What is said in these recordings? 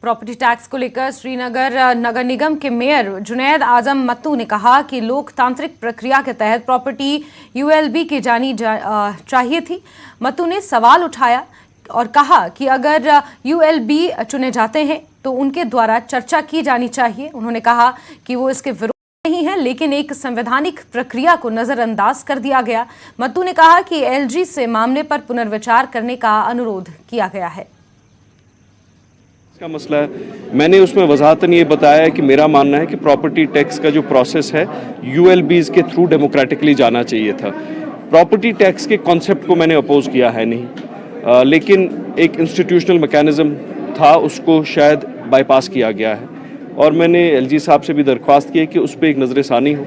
Property tax को लेकर श्रीनगर नगर निगम के मेयर जुनैद आजम मत्तू ने कहा कि लोकतांत्रिक प्रक्रिया के तहत प्रॉपर्टी यूएलबी की जानी चाहिए थी। मत्तू ने सवाल उठाया और कहा कि अगर यूएलबी चुने जाते हैं तो उनके द्वारा चर्चा की जानी चाहिए। उन्होंने कहा कि वो इसके विरोध नहीं है, लेकिन एक संवैधानिक प्रक्रिया को नजरअंदाज कर दिया गया। मत्तू ने कहा कि एलजी से मामले पर पुनर्विचार करने का अनुरोध किया गया है। का मसला है, मैंने उसमें वजाहतन ये बताया है कि मेरा मानना है कि प्रॉपर्टी टैक्स का जो प्रोसेस है यूएलबीज के थ्रू डेमोक्रेटिकली जाना चाहिए था। प्रॉपर्टी टैक्स के कॉन्सेप्ट को मैंने अपोज किया है नहीं, लेकिन एक इंस्टीट्यूशनल मैकेनिज्म था, उसको शायद बाईपास किया गया है। और मैंने एलजी साहब से भी दरख्वास्त की है कि उस पर एक नज़र-ए-सानी हो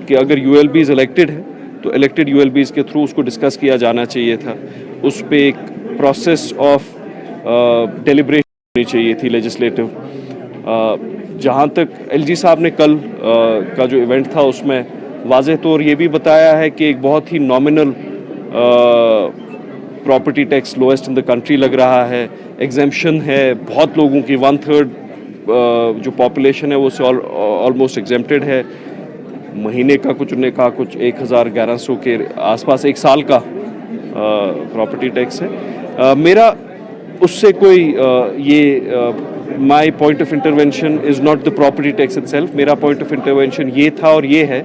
कि अगर यूएलबीज इलेक्टेड है तो इलेक्टेड यूएलबीज के थ्रू उसको डिस्कस किया जाना चाहिए था। उस पर एक प्रोसेस ऑफ डेलिब्रेशन चाहिए थी लेजिस्लेटिव। जहाँ तक एलजी साहब ने कल का जो इवेंट था उसमें वाज़ेह तौर ये भी बताया है कि एक बहुत ही nominal property tax lowest in the country लग रहा है, एग्जेम्पशन है, बहुत लोगों की 1/3 जो पॉपुलेशन है वो से ऑलमोस्ट एग्जेम्प्टेड है। महीने का कुछ उन्होंने कहा कुछ 1100 के आसपास एक साल का प्रॉपर्टी टैक्स है। मेरा उससे कोई my point of intervention is not the property tax itself. मेरा पॉइंट ऑफ इंटरवेंशन ये था और ये है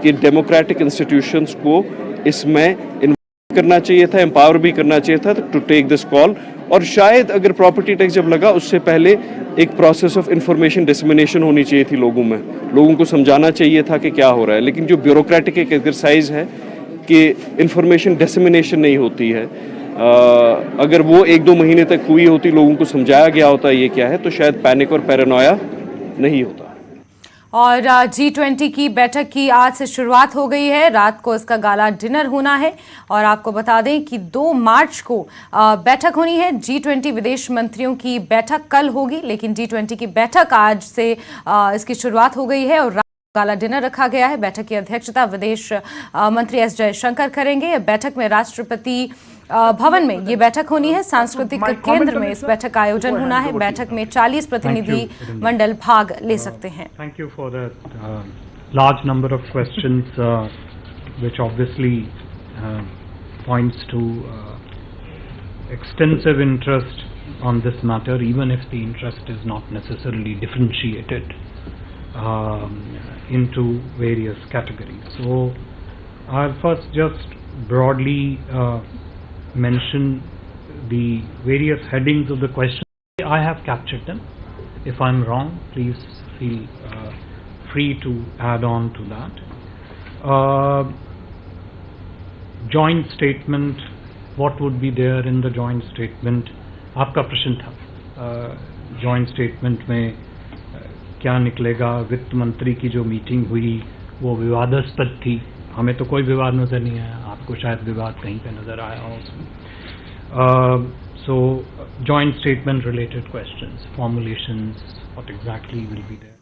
कि डेमोक्रेटिक इंस्टीट्यूशंस को इसमें इन्वॉल्व करना चाहिए था, एम्पावर भी करना चाहिए था टू टेक दिस कॉल। और शायद अगर प्रॉपर्टी टैक्स जब लगा उससे पहले एक प्रोसेस ऑफ इंफॉर्मेशन डिसमिनेशन होनी चाहिए थी लोगों में, लोगों को समझाना चाहिए था कि क्या हो रहा है। लेकिन जो ब्यूरोक्रेटिक एक एक्सरसाइज है कि इंफॉर्मेशन डिसमिनेशन नहीं होती है, अगर वो 1-2 महीने तक हुई होती, लोगों को समझाया गया होता ये क्या है, तो शायद पैनिक और पैरानोया नहीं होता। और G20 की बैठक की आज से शुरुआत हो गई है। रात को इसका गाला डिनर होना है और आपको बता दें कि 2 मार्च को बैठक होनी है। G20 विदेश मंत्रियों की बैठक कल होगी, लेकिन G20 की बैठक आज से इसकी शुरुआत हो गई है और गाला डिनर रखा गया है। बैठक की अध्यक्षता विदेश मंत्री एस जयशंकर करेंगे। बैठक में राष्ट्रपति भवन में ये बैठक होनी है। सांस्कृतिक केंद्र में इस बैठक का आयोजन होना है। बैठक में 40 प्रतिनिधि मंडल भाग ले सकते हैं। Thank you for that large number of questions which obviously points to extensive interest on this matter, even if the interest is not necessarily differentiated into various categories. So I'll first just broadly mention the various headings of the question. I have captured them. If I'm wrong, please feel free to add on to that. Joint statement, what would be there in the joint statement? आपका प्रश्न था joint statement में क्या निकलेगा। वित्त मंत्री की जो मीटिंग हुई वो विवादास्पद थी, हमें तो कोई विवाद नज़र नहीं आया, आपको शायद विवाद कहीं पे नज़र आया हो उसमें। So joint statement related questions, formulations, what exactly will be there.